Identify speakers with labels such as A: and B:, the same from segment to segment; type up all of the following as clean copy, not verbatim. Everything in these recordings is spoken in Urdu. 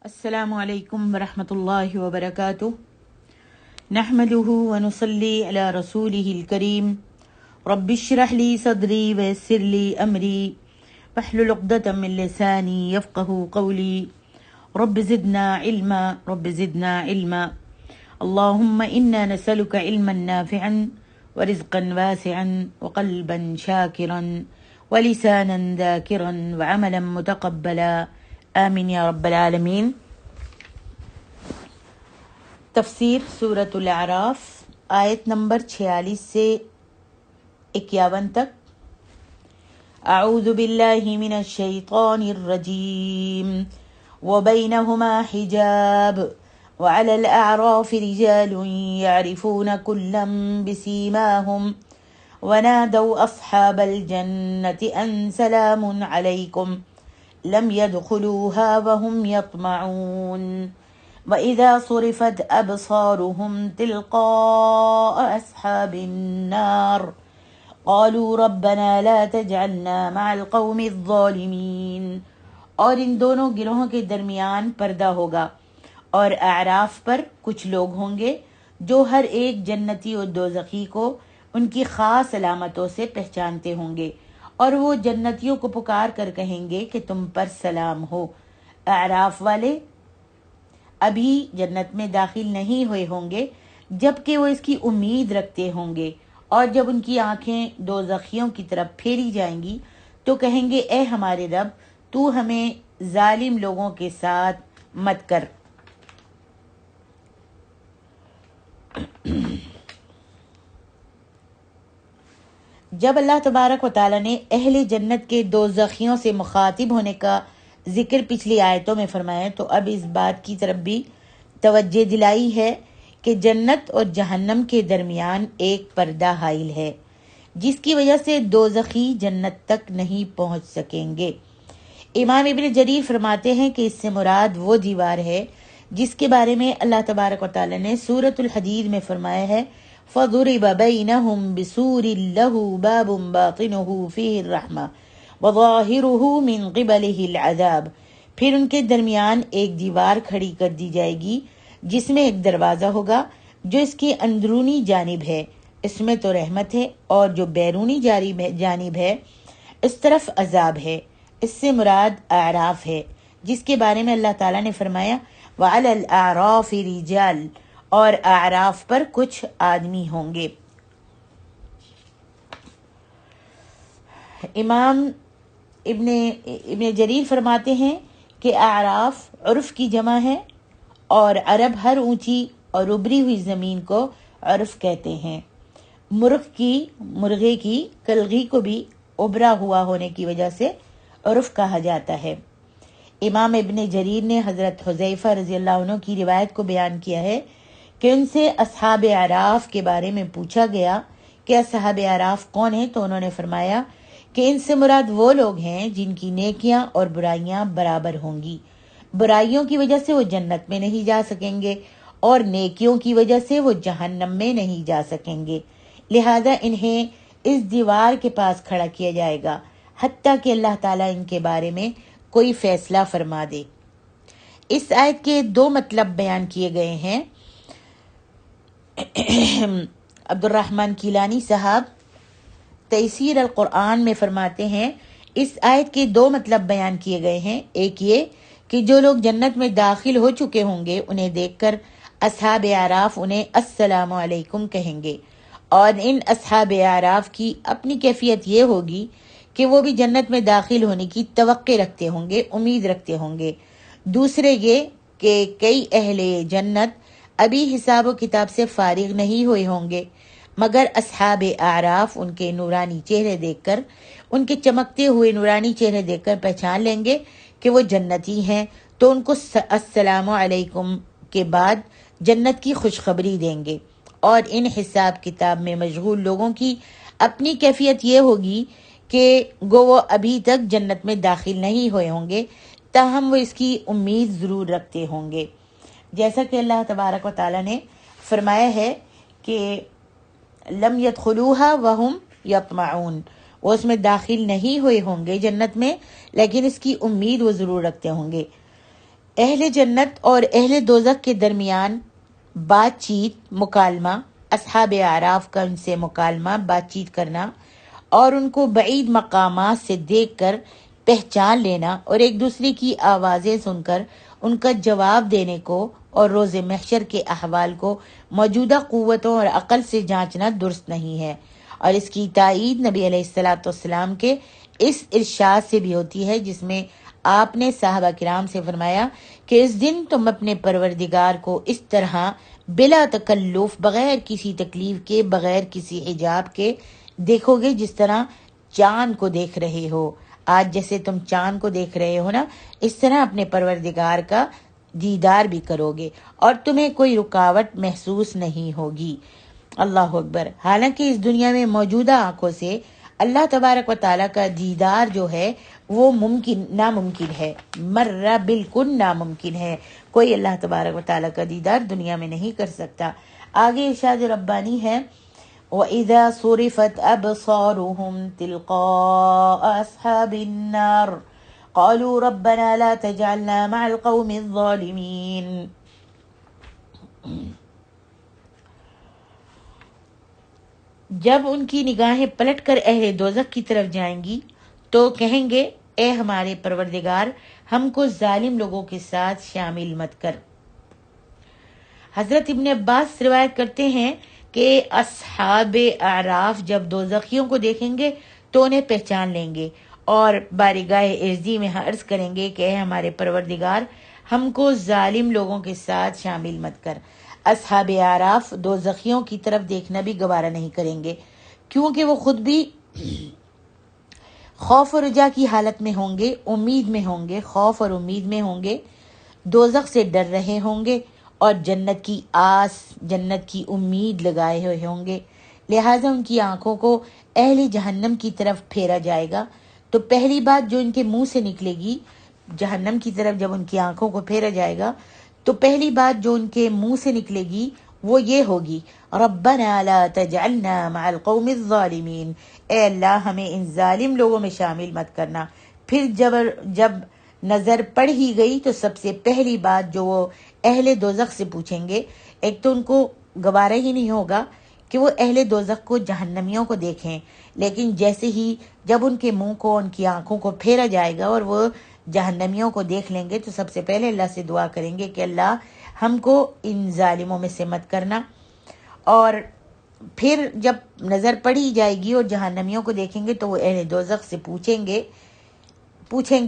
A: السلام علیکم ورحمۃ اللہ وبرکاتہ نحمده ونصلی علی رسولہ الکریم رب اشرح لی صدری ویسر لی امری واحلل عقدۃ من لسانی یفقهوا قولی رب زدنا علما اللهم انا نسألك علما نافعا ورزقا واسعا وقلبا شاکرا ولسانا ذاکرا وعملا متقبلا آمین یا رب العالمین۔ تفسیر سورۃ الاعراف آیت نمبر 46 سے 51 تک۔ اعوذ باللہ من الشیطان الرجیم وبینہما حجاب وعلی الاعراف رجال یعرفون کلا بسیماہم ونادوا اصحاب الجنة ان سلام علیکم لم يدخلوها وهم يطمعون وإذا صرفت أبصارهم تلقاء أصحاب النار قالوا ربنا لا تجعلنا مع القوم الظالمين۔ اور ان دونوں گروہوں کے درمیان پردہ ہوگا، اور اعراف پر کچھ لوگ ہوں گے جو ہر ایک جنتی اور دوزخی کو ان کی خاص علامتوں سے پہچانتے ہوں گے، اور وہ جنتیوں کو پکار کر کہیں گے کہ تم پر سلام ہو۔ اعراف والے ابھی جنت میں داخل نہیں ہوئے ہوں گے جبکہ وہ اس کی امید رکھتے ہوں گے، اور جب ان کی آنکھیں دوزخیوں کی طرف پھیری جائیں گی تو کہیں گے اے ہمارے رب، تو ہمیں ظالم لوگوں کے ساتھ مت کر۔ جب اللہ تبارک و تعالیٰ نے اہل جنت کے دوزخیوں سے مخاطب ہونے کا ذکر پچھلی آیتوں میں فرمایا تو اب اس بات کی طرف بھی توجہ دلائی ہے کہ جنت اور جہنم کے درمیان ایک پردہ حائل ہے جس کی وجہ سے دوزخی جنت تک نہیں پہنچ سکیں گے۔ امام ابن جریر فرماتے ہیں کہ اس سے مراد وہ دیوار ہے جس کے بارے میں اللہ تبارک و تعالیٰ نے سورۃ الحدید میں فرمایا ہے فَضُرِبَ بَيْنَهُمْ بِسُورٍ لَهُ بَابٌ بَاطِنُهُ فِيهِ الرَّحْمَةُ وَظَاهِرُهُ مِنْ قِبَلِهِ الْعَذَابُ۔ پھر ان کے درمیان ایک دیوار کھڑی کر دی جائے گی جس میں ایک دروازہ ہوگا جو اس کی اندرونی جانب ہے، اس میں تو رحمت ہے، اور جو بیرونی جانب ہے اس طرف عذاب ہے۔ اس سے مراد اعراف ہے جس کے بارے میں اللہ تعالیٰ نے فرمایا وَعَلَى الْأَعْرَافِ رِجَالٌ، اور اعراف پر کچھ آدمی ہوں گے۔ امام ابن جریر فرماتے ہیں کہ اعراف عرف کی جمع ہے، اور عرب ہر اونچی اور ابری ہوئی زمین کو عرف کہتے ہیں۔ مرغے کی کلغی کو بھی ابرا ہوا ہونے کی وجہ سے عرف کہا جاتا ہے۔ امام ابن جریر نے حضرت حذیفہ رضی اللہ عنہ کی روایت کو بیان کیا ہے کہ ان سے اصحاب اعراف کے بارے میں پوچھا گیا کہ اصحاب اعراف کون ہیں، تو انہوں نے فرمایا کہ ان سے مراد وہ لوگ ہیں جن کی نیکیاں اور برائیاں برابر ہوں گی۔ برائیوں کی وجہ سے وہ جنت میں نہیں جا سکیں گے اور نیکیوں کی وجہ سے وہ جہنم میں نہیں جا سکیں گے، لہذا انہیں اس دیوار کے پاس کھڑا کیا جائے گا حتیٰ کہ اللہ تعالیٰ ان کے بارے میں کوئی فیصلہ فرما دے۔ اس آیت کے دو مطلب بیان کیے گئے ہیں۔ عبد الرحمن کیلانی صاحب تیسیر القرآن میں فرماتے ہیں اس آیت کے دو مطلب بیان کیے گئے ہیں۔ ایک یہ کہ جو لوگ جنت میں داخل ہو چکے ہوں گے انہیں دیکھ کر اصحاب اعراف انہیں السلام علیکم کہیں گے، اور ان اصحاب اعراف کی اپنی کیفیت یہ ہوگی کہ وہ بھی جنت میں داخل ہونے کی توقع رکھتے ہوں گے، امید رکھتے ہوں گے۔ دوسرے یہ کہ کئی اہل جنت ابھی حساب و کتاب سے فارغ نہیں ہوئے ہوں گے، مگر اصحاب اعراف ان کے نورانی چہرے دیکھ کر، ان کے چمکتے ہوئے نورانی چہرے دیکھ کر پہچان لیں گے کہ وہ جنتی ہیں، تو ان کو السلام علیکم کے بعد جنت کی خوشخبری دیں گے۔ اور ان حساب کتاب میں مشغول لوگوں کی اپنی کیفیت یہ ہوگی کہ گو وہ ابھی تک جنت میں داخل نہیں ہوئے ہوں گے، تاہم وہ اس کی امید ضرور رکھتے ہوں گے، جیسا کہ اللہ تبارک و تعالیٰ نے فرمایا ہے کہ لم يدخلوها وهم يطمعون، وہ اس میں داخل نہیں ہوئے ہوں گے جنت میں، لیکن اس کی امید وہ ضرور رکھتے ہوں گے۔ اہل جنت اور اہل دوزخ کے درمیان بات چیت، مکالمہ، اصحاب اعراف کا ان سے مکالمہ، بات چیت کرنا اور ان کو بعید مقامات سے دیکھ کر پہچان لینا اور ایک دوسرے کی آوازیں سن کر ان کا جواب دینے کو اور روز محشر کے احوال کو موجودہ قوتوں اور عقل سے جانچنا درست نہیں ہے۔ اور اس کی تائید نبی علیہ الصلاۃ والسلام کے اس ارشاد سے بھی ہوتی ہے جس میں آپ نے صحابہ کرام سے فرمایا کہ اس دن تم اپنے پروردگار کو اس طرح بلا تکلف، بغیر کسی تکلیف کے، بغیر کسی حجاب کے دیکھو گے جس طرح چاند کو دیکھ رہے ہو۔ آج جیسے تم چاند کو دیکھ رہے ہو نا، اس طرح اپنے پروردگار کا دیدار بھی کرو گے اور تمہیں کوئی رکاوٹ محسوس نہیں ہوگی۔ اللہ اکبر۔ حالانکہ اس دنیا میں موجودہ آنکھوں سے اللہ تبارک و تعالیٰ کا دیدار جو ہے وہ ناممکن ہے، مرہ بالکل ناممکن ہے۔ کوئی اللہ تبارک و تعالیٰ کا دیدار دنیا میں نہیں کر سکتا۔ آگے ارشاد ربانی ہے وَإِذَا صُرِفَتْ أَبْصَارُهُمْ تِلْقَاءَ أَصْحَابِ النَّارِ قَالُوا رَبَّنَا لَا تَجْعَلْنَا مَعَ الْقَوْمِ الظَّالِمِينَ۔ جب ان کی نگاہیں پلٹ کر اہل دوزخ کی طرف جائیں گی تو کہیں گے اے ہمارے پروردگار، ہم کو ظالم لوگوں کے ساتھ شامل مت کر۔ حضرت ابن عباس روایت کرتے ہیں کہ اصحاب اعراف جب دوزخیوں کو دیکھیں گے تو انہیں پہچان لیں گے اور بارگاہ عزی میں عرض کریں گے کہ اے ہمارے پروردگار، ہم کو ظالم لوگوں کے ساتھ شامل مت کر۔ اصحاب اعراف دوزخیوں کی طرف دیکھنا بھی گوارا نہیں کریں گے کیونکہ وہ خود بھی خوف و رجا کی حالت میں ہوں گے، امید میں ہوں گے، خوف اور امید میں ہوں گے، دوزخ سے ڈر رہے ہوں گے اور جنت کی آس، جنت کی امید لگائے ہوئے ہوں گے۔ لہٰذا ان کی آنکھوں کو اہل جہنم کی طرف پھیرا جائے گا تو پہلی بات جو ان کے منہ سے نکلے گی، جہنم کی طرف جب ان کی آنکھوں کو پھیرا جائے گا تو پہلی بات جو ان کے منہ سے نکلے گی وہ یہ ہوگی ربنا لا تجعلنا مع القوم الظالمین، اے اللہ ہمیں ان ظالم لوگوں میں شامل مت کرنا۔ پھر جب نظر پڑ ہی گئی تو سب سے پہلی بات جو وہ اہل دوزخ سے پوچھیں گے، ایک تو ان کو گوارا ہی نہیں ہوگا کہ وہ اہل دوزخ کو، جہنمیوں کو دیکھیں، لیکن جیسے ہی جب ان کے منہ کو، ان کی آنکھوں کو پھیرا جائے گا اور وہ جہنمیوں کو دیکھ لیں گے تو سب سے پہلے اللہ سے دعا کریں گے کہ اللہ ہم کو ان ظالموں میں سے مت کرنا۔ اور پھر جب نظر پڑی جائے گی اور جہنمیوں کو دیکھیں گے تو وہ اہل دوزخ سے پوچھیں گے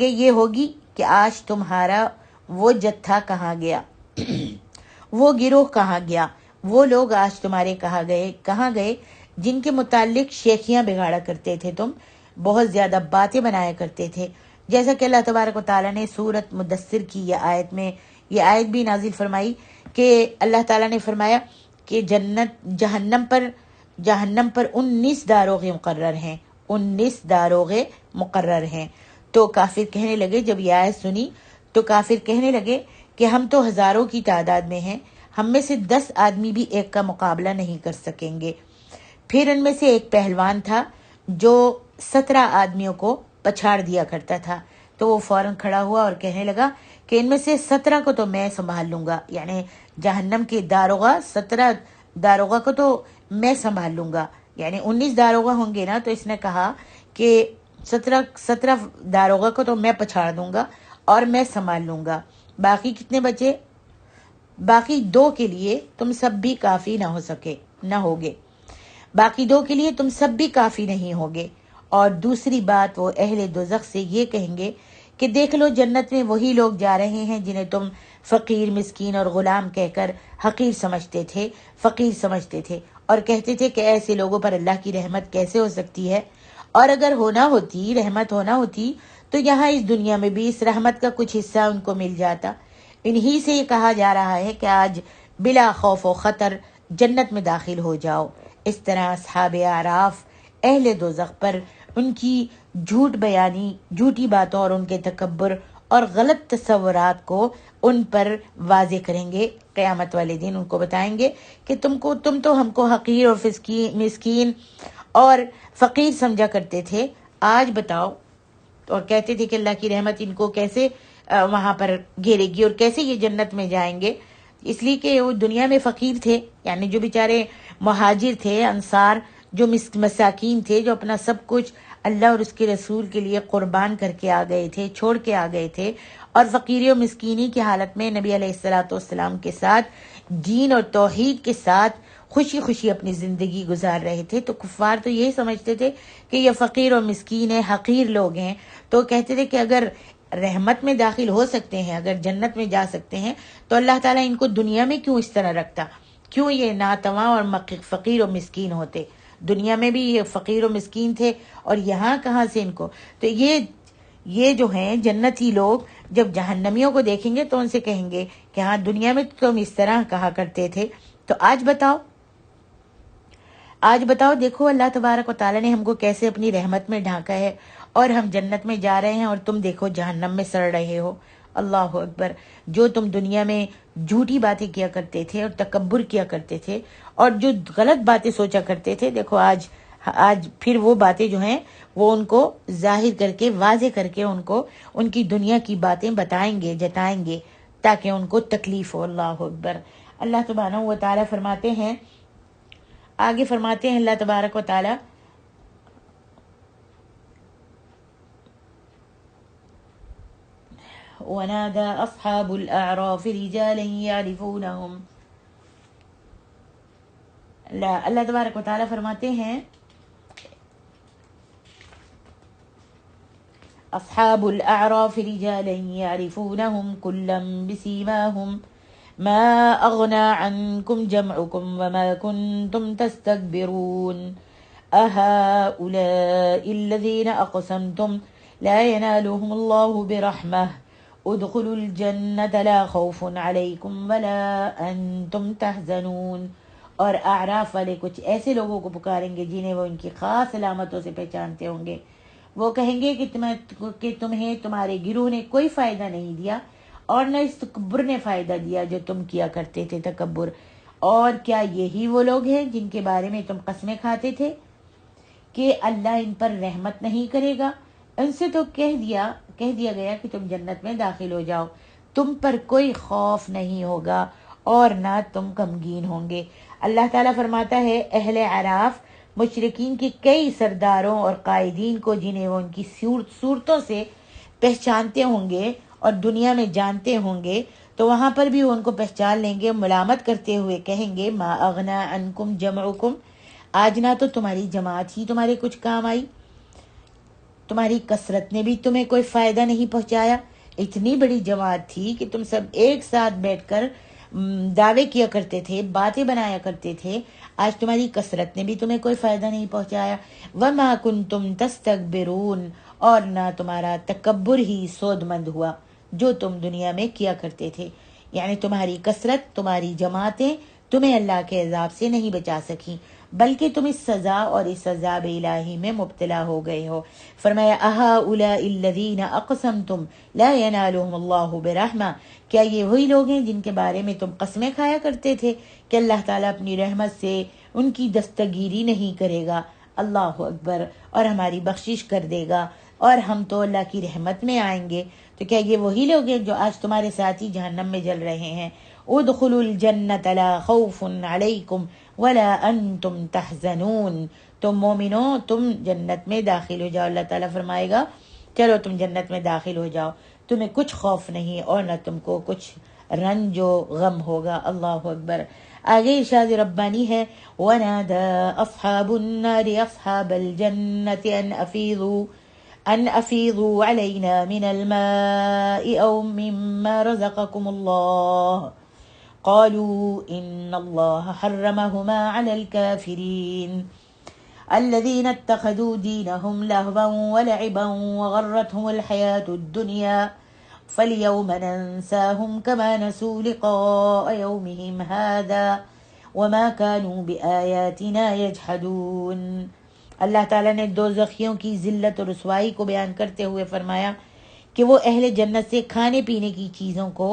A: یہ ہوگی کہ آج تمہارا وہ جتھا کہاں گیا، وہ گروہ کہاں گیا، وہ لوگ آج تمہارے کہاں گئے جن کے متعلق شیخیاں بگاڑا کرتے تھے، تم بہت زیادہ باتیں بنایا کرتے تھے۔ جیسا کہ اللہ تبارک و تعالیٰ نے سورت مدثر کی یہ آیت بھی نازل فرمائی کہ اللہ تعالیٰ نے فرمایا کہ جہنم پر 19 داروغے مقرر ہیں، 19 داروغے مقرر ہیں۔ تو کافر کہنے لگے، جب یہ آیت سنی تو کافر کہنے لگے کہ ہم تو ہزاروں کی تعداد میں ہیں، ہم میں سے 10 آدمی بھی ایک کا مقابلہ نہیں کر سکیں گے۔ پھر ان میں سے ایک پہلوان تھا جو 17 آدمیوں کو پچھاڑ دیا کرتا تھا، تو وہ فوراً کھڑا ہوا اور کہنے لگا کہ ان میں سے 17 کو تو میں سنبھال لوں گا، یعنی جہنم کے 17 داروغہ کو تو میں سنبھال لوں گا، یعنی 19 داروغہ ہوں گے نا، تو اس نے کہا کہ 17 داروغہ کو تو میں پچھاڑ دوں گا اور میں سنبھال لوں گا۔ باقی کتنے بچے؟ باقی 2 کے لیے تم سب بھی کافی نہ ہوگے، باقی 2 کے لیے تم سب بھی کافی نہیں ہوگے۔ اور دوسری بات وہ اہل دوزخ سے یہ کہیں گے کہ دیکھ لو جنت میں وہی لوگ جا رہے ہیں جنہیں تم فقیر، مسکین اور غلام کہہ کر حقیر سمجھتے تھے اور کہتے تھے کہ ایسے لوگوں پر اللہ کی رحمت کیسے ہو سکتی ہے، اور اگر رحمت ہونا ہوتی تو یہاں اس دنیا میں بھی اس رحمت کا کچھ حصہ ان کو مل جاتا۔ انہی سے یہ کہا جا رہا ہے کہ آج بلا خوف و خطر جنت میں داخل ہو جاؤ۔ اس طرح اصحاب اعراف اہل دوزخ پر ان کی جھوٹ بیانی، جھوٹی باتوں اور ان کے تکبر اور غلط تصورات کو ان پر واضح کریں گے۔ قیامت والے دن ان کو بتائیں گے کہ تم تو ہم کو حقیر اور مسکین اور فقیر سمجھا کرتے تھے، آج بتاؤ، اور کہتے تھے کہ اللہ کی رحمت ان کو کیسے وہاں پر گھیرے گی. اور کیسے یہ جنت میں جائیں گے؟ اس لیے کہ وہ دنیا میں فقیر تھے، یعنی جو بیچارے مہاجر تھے، انصار، جو مساکین تھے، جو اپنا سب کچھ اللہ اور اس کے رسول کے لیے قربان کر کے آ گئے تھے، چھوڑ کے آ گئے تھے، اور فقیری و مسکینی کی حالت میں نبی علیہ الصلوۃ والسلام کے ساتھ دین اور توحید کے ساتھ خوشی خوشی اپنی زندگی گزار رہے تھے. تو کفار تو یہی سمجھتے تھے کہ یہ فقیر اور مسکین ہیں، حقیر لوگ ہیں. تو کہتے تھے کہ اگر رحمت میں داخل ہو سکتے ہیں، اگر جنت میں جا سکتے ہیں، تو اللہ تعالیٰ ان کو دنیا میں کیوں اس طرح رکھتا؟ کیوں یہ ناتواں اور فقیر و مسکین ہوتے؟ دنیا میں بھی یہ فقیر و مسکین تھے، اور یہاں کہاں سے ان کو؟ تو یہ جو ہیں جنتی لوگ جب جہنمیوں کو دیکھیں گے تو ان سے کہیں گے کہ ہاں دنیا میں تم اس طرح کہا کرتے تھے، تو آج بتاؤ دیکھو اللہ تبارک و تعالیٰ نے ہم کو کیسے اپنی رحمت میں ڈھانکا ہے، اور ہم جنت میں جا رہے ہیں اور تم دیکھو جہنم میں سڑ رہے ہو. اللہ اکبر. جو تم دنیا میں جھوٹی باتیں کیا کرتے تھے اور تکبر کیا کرتے تھے اور جو غلط باتیں سوچا کرتے تھے، دیکھو آج پھر وہ باتیں جو ہیں وہ ان کو ظاہر کر کے، واضح کر کے ان کو ان کی دنیا کی باتیں بتائیں گے، جتائیں گے، تاکہ ان کو تکلیف ہو. اللہ اکبر. اللہ سبحانہ و تعالیٰ فرماتے ہیں، آگے فرماتے ہیں اللہ تبارک و تعالیٰ، وَنَادَى أَصْحَابُ الْأَعْرَافِ رِجَالًا يَعْرِفُونَهُمْ. اللہ تبارک و تعالیٰ فرماتے ہیں، اصحاب الاعراف رجالا يعرفونهم كلا بسيماهم ما اغنى عنكم جمعكم وما كنتم تستكبرون اهؤلاء الذين اقسمتم لا ينالهم الله برحمه ادخلوا الجنة لا خوف عليكم ولا انتم تحزنون. اور اعراف والے کچھ ایسے لوگوں کو پکاریں گے جنہیں وہ ان کی خاص علامتوں سے پہچانتے ہوں گے. وہ کہیں گے کہ تمہیں تمہارے گروہ نے کوئی فائدہ نہیں دیا، اور نہ اس تکبر نے فائدہ دیا جو تم کیا کرتے تھے، تکبر. اور کیا یہی وہ لوگ ہیں جن کے بارے میں تم قسمیں کھاتے تھے کہ اللہ ان پر رحمت نہیں کرے گا؟ ان سے تو کہہ دیا گیا کہ تم جنت میں داخل ہو جاؤ، تم پر کوئی خوف نہیں ہوگا اور نہ تم غمگین ہوں گے. اللہ تعالیٰ فرماتا ہے، اہل عراف مشرکین کے کئی سرداروں اور قائدین کو جنہیں وہ ان کی صورتوں سے پہچانتے ہوں گے اور دنیا میں جانتے ہوں گے، تو وہاں پر بھی وہ ان کو پہچان لیں گے، ملامت کرتے ہوئے کہیں گے، ما اغنا عنکم جمعکم، آج نہ تو تمہاری جماعت ہی تمہارے کچھ کام آئی، تمہاری کثرت نے بھی تمہیں کوئی فائدہ نہیں پہنچایا. اتنی بڑی جماعت تھی کہ تم سب ایک ساتھ بیٹھ کر دعوے کیا کرتے تھے، باتیں بنایا کرتے تھے، آج تمہاری کثرت نے بھی تمہیں کوئی فائدہ نہیں پہنچایا. وما کنتم تستکبرون، اور نہ تمہارا تکبر ہی سود مند ہوا جو تم دنیا میں کیا کرتے تھے. یعنی تمہاری کثرت، تمہاری جماعتیں تمہیں اللہ کے عذاب سے نہیں بچا سکیں، بلکہ تم اس سزا اور اس عذاب الہی میں مبتلا ہو گئے ہو. فرمایا، اہؤلاء الذین اقسمتم لا ینالهم اللہ برحمہ، کیا یہ وہی لوگ ہیں جن کے بارے میں تم قسمیں کھایا کرتے تھے کہ اللہ تعالیٰ اپنی رحمت سے ان کی دستگیری نہیں کرے گا، اللہ اکبر، اور ہماری بخشش کر دے گا اور ہم تو اللہ کی رحمت میں آئیں گے؟ تو کیا یہ وہی لوگ ہیں جو آج تمہارے ساتھی جہنم میں جل رہے ہیں؟ ادخلوا الجنت لا خوف علیکم ولا انتم تحزنون. تم مومنوں تم جنت میں داخل ہو جاؤ. اللہ تعالیٰ فرمائے گا چلو تم جنت میں داخل ہو جاؤ، تمہیں کچھ خوف نہیں اور نہ تم کو کچھ رنج و غم ہوگا. اللہ اکبر. آگے ارشاد ربانی ہے، وَنَادَى أَصْحَابُ النَّارِ أَصْحَابَ الْجَنَّةِ أَنْ أَفِيضُوا عَلَيْنَا مِنَ الْمَاءِ أَوْ مِمَّا رَزَقَكُمُ اللَّهُ قالوا إن الله حرمهما على الكافرين الذين اتخذوا دينهم لهوا ولعبا وغرتهم الحياة الدنيا فاليوم ننساهم كما نسوا لقاء يومهم هذا وما كانوا بآياتنا يجحدون. اللہ تعالیٰ نے دوزخیوں کی ذلت و رسوائی کو بیان کرتے ہوئے فرمایا کہ وہ اہل جنت سے کھانے پینے کی چیزوں کو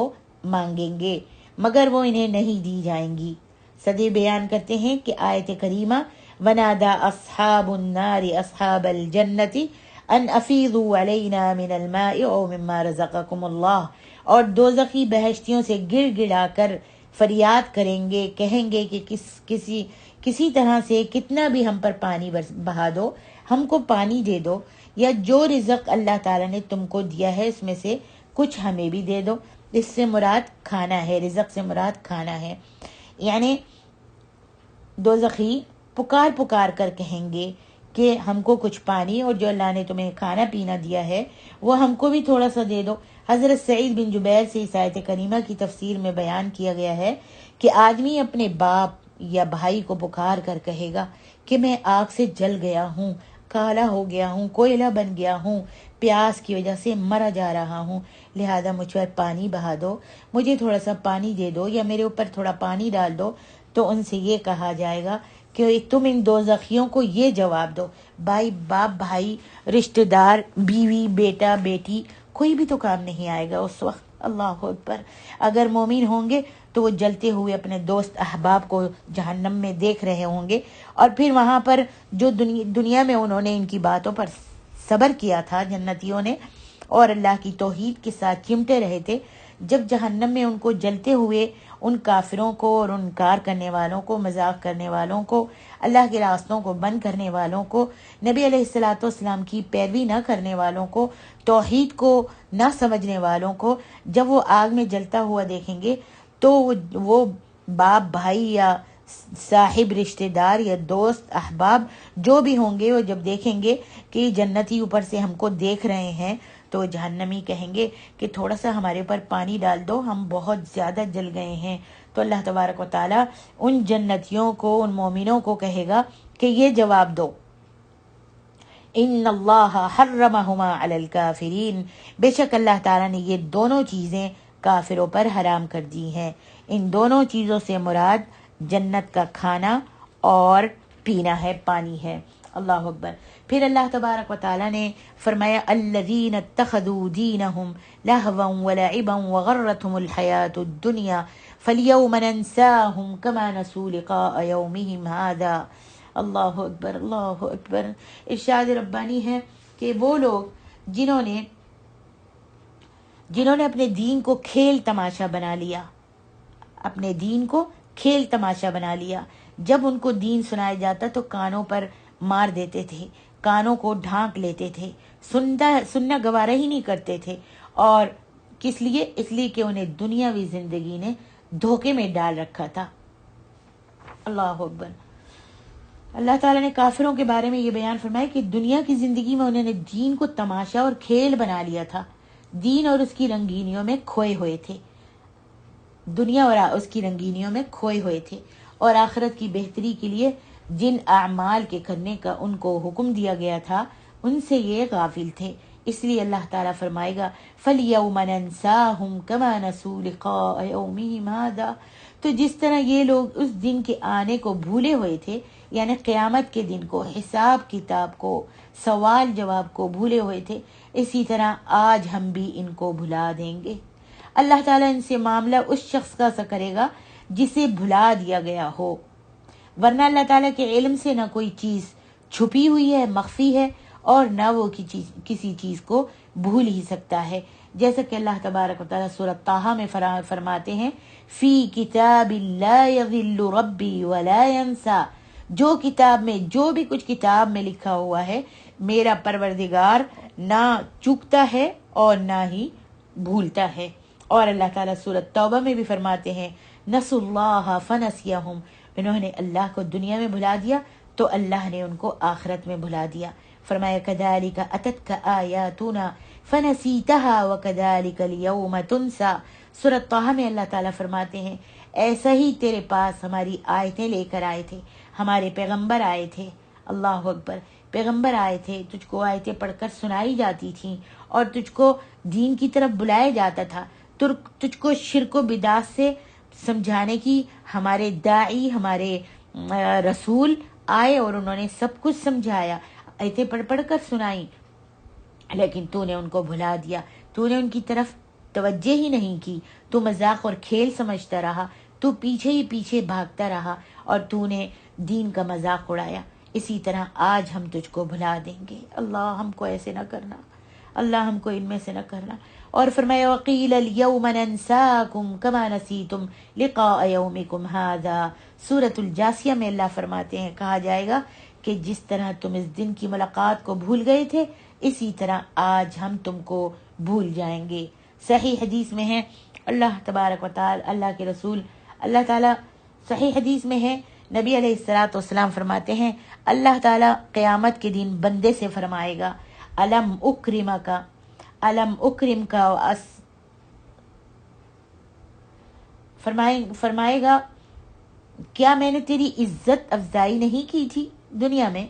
A: مانگیں گے مگر وہ انہیں نہیں دی جائیں گی. صدی بیان کرتے ہیں کہ آیت کریمہ ونادا اصحاب النار اصحاب الجنتی ان افیضوا علینا من الماء او مما رزقکم اللہ، اور دوزخی بہشتیوں سے گر گڑا کر فریاد کریں گے، کہیں گے کہ کسی طرح سے کتنا بھی ہم پر پانی بہا دو، ہم کو پانی دے دو، یا جو رزق اللہ تعالیٰ نے تم کو دیا ہے اس میں سے کچھ ہمیں بھی دے دو۔ اس سے مراد کھانا ہے، رزق سے مراد کھانا ہے۔ یعنی دوزخی پکار پکار کر کہیں گے کہ ہم کو کچھ پانی، اور جو اللہ نے تمہیں کھانا پینا دیا ہے وہ ہم کو بھی تھوڑا سا دے دو۔ حضرت سعید بن جبیر سے اس آیت کریمہ کی تفسیر میں بیان کیا گیا ہے کہ آدمی اپنے باپ یا بھائی کو پکار کر کہے گا کہ میں آگ سے جل گیا ہوں، کالا ہو گیا ہوں، کوئلہ بن گیا ہوں، پیاس کی وجہ سے مرا جا رہا ہوں، لہذا مجھ پر پانی بہا دو، مجھے تھوڑا سا پانی دے دو یا میرے اوپر تھوڑا پانی ڈال دو۔ تو ان سے یہ کہا جائے گا کہ تم ان دوزخیوں کو یہ جواب دو، باپ بھائی، رشتہ دار، بیوی، بیٹا، بیٹی، کوئی بھی تو کام نہیں آئے گا اس وقت۔ اللہ اکبر۔ اگر مومن ہوں گے تو وہ جلتے ہوئے اپنے دوست احباب کو جہنم میں دیکھ رہے ہوں گے، اور پھر وہاں پر جو دنیا میں انہوں نے ان کی باتوں پر صبر کیا تھا جنتیوں نے، اور اللہ کی توحید کے ساتھ چمٹے رہے تھے، جب جہنم میں ان کو جلتے ہوئے ان کافروں کو اور انکار کرنے والوں کو، مذاق کرنے والوں کو، اللہ کے راستوں کو بند کرنے والوں کو، نبی علیہ الصلوۃ والسلام کی پیروی نہ کرنے والوں کو، توحید کو نہ سمجھنے والوں کو جب وہ آگ میں جلتا ہوا دیکھیں گے تو وہ باپ بھائی یا صاحب رشتہ دار یا دوست احباب جو بھی ہوں گے، وہ جب دیکھیں گے کہ جنتی اوپر سے ہم کو دیکھ رہے ہیں تو جہنمی کہیں گے کہ تھوڑا سا ہمارے اوپر پانی ڈال دو، ہم بہت زیادہ جل گئے ہیں۔ تو اللہ تبارک و تعالیٰ ان جنتیوں کو، ان مومنوں کو کہے گا کہ یہ جواب دو، ان اللہ حرمہما علی الکافرین، بے شک اللہ تعالیٰ نے یہ دونوں چیزیں کافروں پر حرام کر دی ہیں۔ ان دونوں چیزوں سے مراد جنت کا کھانا اور پینا ہے، پانی ہے۔ اللہ اکبر۔ پھر اللہ تبارک و تعالیٰ نے فرمایا الذین اتخذوا دینہم لہوا ولعبا وغرتہم الحیاۃ الدنیا فالیوم ننساہم کما نسوا لقاء یومہم ھذا۔ اللہ اکبر، اللہ اکبر۔ ارشاد ربانی ہے کہ وہ لوگ جنہوں نے اپنے دین کو کھیل تماشا بنا لیا، اپنے دین کو کھیل تماشا بنا لیا، جب ان کو دین سنایا جاتا تو کانوں پر مار دیتے تھے، کانوں کو ڈھانک لیتے تھے، سننا گوارا ہی نہیں کرتے تھے۔ اور کس لیے؟ اس لیے کہ انہیں دنیاوی زندگی نے دھوکے میں ڈال رکھا تھا۔ اللہ اکبر۔ اللہ تعالیٰ نے کافروں کے بارے میں یہ بیان فرمایا کہ دنیا کی زندگی میں انہوں نے دین کو تماشا اور کھیل بنا لیا تھا، دین اور اس کی رنگینیوں میں کھوئے ہوئے تھے، دنیا اور اس کی رنگینیوں میں کھوئے ہوئے تھے، اور آخرت کی بہتری کے لیے جن اعمال کے کرنے کا ان کو حکم دیا گیا تھا ان سے یہ غافل تھے۔ اس لیے اللہ تعالیٰ فرمائے گا فَالْيَوْمَ نَنْسَاهُمْ كَمَا نَسُوا لِقَاءَ يَوْمِهِمْ هَذَا، تو جس طرح یہ لوگ اس دن کے آنے کو بھولے ہوئے تھے، یعنی قیامت کے دن کو، حساب کتاب کو، سوال جواب کو بھولے ہوئے تھے، اسی طرح آج ہم بھی ان کو بھلا دیں گے۔ اللہ تعالیٰ ان سے معاملہ اس شخص کا سا کرے گا جسے بھلا دیا گیا ہو، ورنہ اللہ تعالیٰ کے علم سے نہ کوئی چیز چھپی ہوئی ہے، مخفی ہے، اور نہ وہ کسی چیز کو بھول ہی سکتا ہے۔ جیسا کہ اللہ تبارک و تعالیٰ سورۃ طٰہٰ میں فرماتے ہیں فی کتاب لا یضل ربی ولا ینسیٰ، جو کتاب میں، جو بھی کچھ کتاب میں لکھا ہوا ہے میرا پروردگار نہ چوکتا ہے اور نہ ہی بھولتا ہے۔ اور اللہ تعالیٰ سورۃ توبہ میں بھی فرماتے ہیں نسوا اللہ فنسیہم، انہوں نے اللہ کو دنیا میں بھلا دیا تو اللہ نے ان کو آخرت میں بھلا دیا۔ فرمایا کذالک اتتک آیاتنا فنسیتہا وکذالک اليوم تنسیٰ۔ سورۃ طٰہٰ میں اللہ تعالیٰ فرماتے ہیں ایسا ہی تیرے پاس ہماری آیتیں لے کر آئے تھے، ہمارے پیغمبر آئے تھے، اللہ اکبر، پیغمبر آئے تھے، تجھ کو آیتیں پڑھ کر سنائی جاتی تھیں اور تجھ کو دین کی طرف بلایا جاتا تھا، تجھ کو شرک و بدعت سے سمجھانے کی ہمارے داعی، ہمارے رسول آئے اور انہوں نے سب کچھ سمجھایا، آیتیں پڑھ پڑھ کر سنائی، لیکن تو نے ان کو بھلا دیا، تو نے ان کی طرف توجہ ہی نہیں کی، تو مذاق اور کھیل سمجھتا رہا، تو پیچھے ہی پیچھے بھاگتا رہا اور تو نے دین کا مذاق اڑایا۔ اسی طرح آج ہم تجھ کو بھلا دیں گے. اللہ ہم کو ایسے نہ کرنا، اللہ ہم کو ان میں سے نہ کرنا. اور فرمایا وقیل اليوم ننساکم کما نسیتم لقاء یومکم ھذا. سورۃ الجاثیہ میں اللہ فرماتے ہیں کہا جائے گا کہ جس طرح تم اس دن کی ملاقات کو بھول گئے تھے اسی طرح آج ہم تم کو بھول جائیں گے. صحیح حدیث میں ہے اللہ تبارک و تعالی، اللہ کے رسول اللہ تعالی صحیح حدیث میں ہے، نبی علیہ الصلوۃ والسلام فرماتے ہیں اللہ تعالی قیامت کے دن بندے سے فرمائے گا الم اکرم کا فرمائے گا کیا میں نے تیری عزت افزائی نہیں کی تھی دنیا میں؟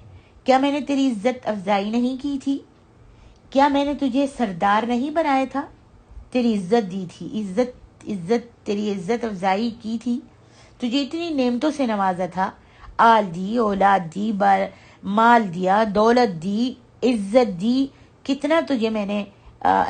A: کیا میں نے تیری عزت افزائی نہیں کی تھی؟ کیا میں نے تجھے سردار نہیں بنایا تھا؟ تیری عزت دی تھی، تیری عزت افزائی کی تھی، تجھے اتنی نعمتوں سے نوازا تھا، آل دی، اولاد دی، مال دیا، دولت دی، عزت دی، کتنا تجھے میں نے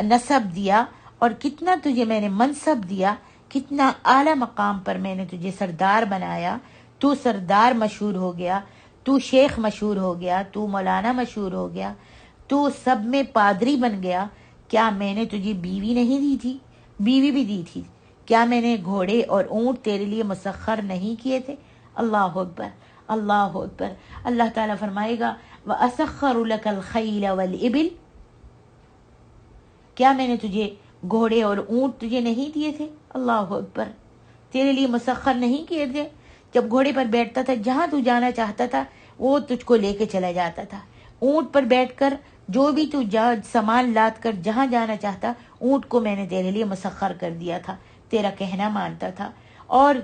A: نسب دیا اور کتنا تجھے میں نے منصب دیا، کتنا اعلیٰ مقام پر میں نے تجھے سردار بنایا. تو سردار مشہور ہو گیا، تو شیخ مشہور ہو گیا، تو مولانا مشہور ہو گیا، تو سب میں پادری بن گیا. کیا میں نے تجھے بیوی نہیں دی تھی؟ بیوی بھی دی تھی. کیا میں نے گھوڑے اور اونٹ تیرے لیے مسخر نہیں کیے تھے؟ اللہ اکبر، اللہ اکبر. اللہ تعالیٰ فرمائے گا وَأَسَخَّرُ لَكَ الْخَيْلَ وَالْإِبِلَ. کیا میں نے تجھے گھوڑے اور اونٹ تجھے نہیں دیے تھے؟ اللہ اکبر، تیرے لیے مسخر نہیں کیے تھے؟ جب گھوڑے پر بیٹھتا تھا جہاں تو جانا چاہتا تھا وہ تجھ کو لے کے چلا جاتا تھا. اونٹ پر بیٹھ کر جو بھی تو سامان لاد کر جہاں جانا چاہتا اونٹ کو میں نے تیرے لیے مسخر کر دیا تھا، تیرا کہنا مانتا تھا. اور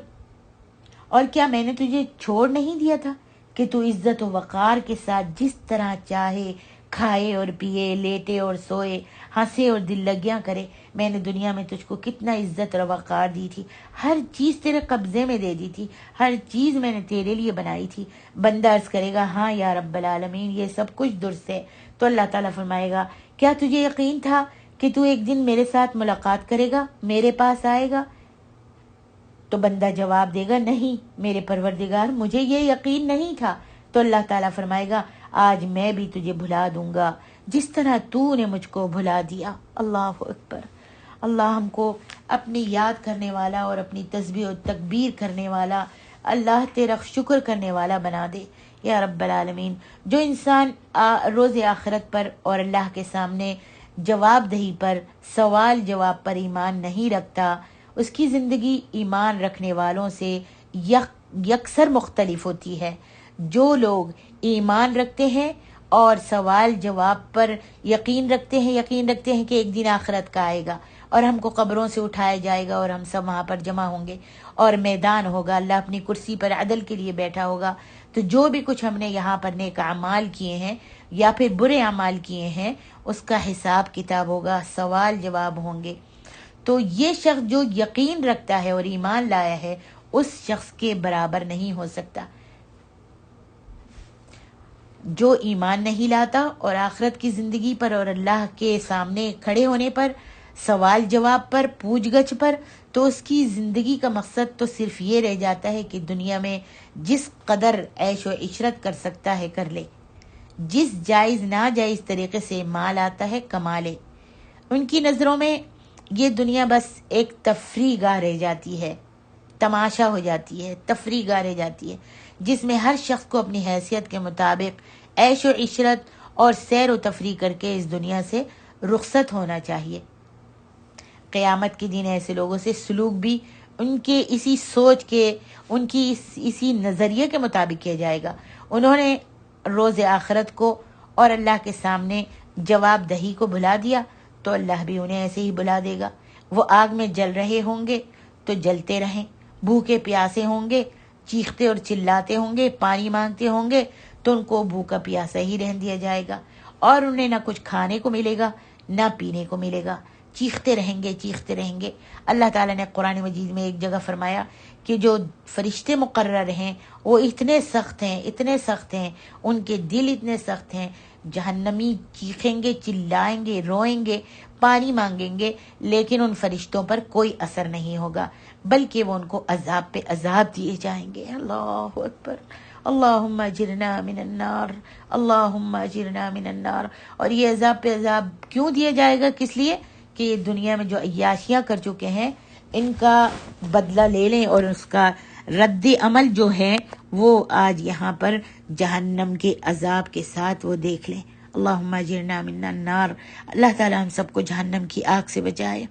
A: کیا میں نے تجھے چھوڑ نہیں دیا تھا کہ تو عزت و وقار کے ساتھ جس طرح چاہے کھائے اور پیے، لیٹے اور سوئے، ہنسے اور دل لگیاں کرے. میں نے دنیا میں تجھ کو کتنا عزت اور وقار دی تھی، ہر چیز تیرے قبضے میں دے دی تھی، ہر چیز میں نے تیرے لیے بنائی تھی. بندہ عرض کرے گا ہاں یا رب العالمین یہ سب کچھ درست ہے. تو اللہ تعالیٰ فرمائے گا کیا تجھے یقین تھا کہ تو ایک دن میرے ساتھ ملاقات کرے گا، میرے پاس آئے گا؟ تو بندہ جواب دے گا نہیں میرے پروردگار مجھے یہ یقین نہیں تھا. تو اللہ تعالیٰ فرمائے گا آج میں بھی تجھے بھلا دوں گا جس طرح تو نے مجھ کو بھلا دیا. اللہ اکبر. اللہ ہم کو اپنی یاد کرنے والا اور اپنی تسبیح و تکبیر کرنے والا، اللہ تیرا شکر کرنے والا بنا دے یا رب العالمین. جو انسان روز آخرت پر اور اللہ کے سامنے جواب دہی پر، سوال جواب پر ایمان نہیں رکھتا، اس کی زندگی ایمان رکھنے والوں سے یکسر مختلف ہوتی ہے. جو لوگ ایمان رکھتے ہیں اور سوال جواب پر یقین رکھتے ہیں کہ ایک دن آخرت کا آئے گا اور ہم کو قبروں سے اٹھایا جائے گا اور ہم سب وہاں پر جمع ہوں گے اور میدان ہوگا، اللہ اپنی کرسی پر عدل کے لیے بیٹھا ہوگا. تو جو بھی کچھ ہم نے یہاں پر نیک اعمال کیے ہیں یا پھر برے اعمال کیے ہیں اس کا حساب کتاب ہوگا، سوال جواب ہوں گے. تو یہ شخص جو یقین رکھتا ہے اور ایمان لایا ہے اس شخص کے برابر نہیں ہو سکتا. جو ایمان نہیں لاتا اور آخرت کی زندگی پر اور اللہ کے سامنے کھڑے ہونے پر، سوال جواب پر، پوچھ گچھ پر، تو اس کی زندگی کا مقصد تو صرف یہ رہ جاتا ہے کہ دنیا میں جس قدر عیش و عشرت کر سکتا ہے کر لے، جس جائز ناجائز طریقے سے مال آتا ہے کما لے. ان کی نظروں میں یہ دنیا بس ایک تفریح گاہ رہ جاتی ہے، تماشا ہو جاتی ہے، تفریح گاہ رہ جاتی ہے جس میں ہر شخص کو اپنی حیثیت کے مطابق عیش و عشرت اور سیر و تفریح کر کے اس دنیا سے رخصت ہونا چاہیے. قیامت کے دن ایسے لوگوں سے سلوک بھی ان کے اسی سوچ کے، ان کی اسی نظریے کے مطابق کیا جائے گا. انہوں نے روز آخرت کو اور اللہ کے سامنے جواب دہی کو بھلا دیا تو اللہ بھی انہیں ایسے ہی بھلا دے گا. وہ آگ میں جل رہے ہوں گے تو جلتے رہیں، بھوکے پیاسے ہوں گے، چیختے اور چلاتے ہوں گے، پانی مانگتے ہوں گے تو ان کو بھوکا پیاسا ہی رہن دیا جائے گا اور انہیں نہ کچھ کھانے کو ملے گا نہ پینے کو ملے گا. چیختے رہیں گے. اللہ تعالیٰ نے قرآن مجید میں ایک جگہ فرمایا کہ جو فرشتے مقرر ہیں وہ اتنے سخت ہیں، ان کے دل اتنے سخت ہیں، جہنمی چیخیں گے، چلائیں گے، روئیں گے، پانی مانگیں گے، لیکن ان فرشتوں پر کوئی اثر نہیں ہوگا بلکہ وہ ان کو عذاب پہ عذاب دیے جائیں گے. اللہ اکبر. اللہم اجرنا من النار، اللہم اجرنا من النار۔ اور یہ عذاب پہ عذاب کیوں دیا جائے گا؟ کس لیے کہ یہ دنیا میں جو عیاشیاں کر چکے ہیں ان کا بدلہ لے لیں، اور اس کا رد عمل جو ہے وہ آج یہاں پر جہنم کے عذاب کے ساتھ وہ دیکھ لیں۔ اللہم اجرنا من النار، اللہ تعالی ہم سب کو جہنم کی آگ سے بچائے۔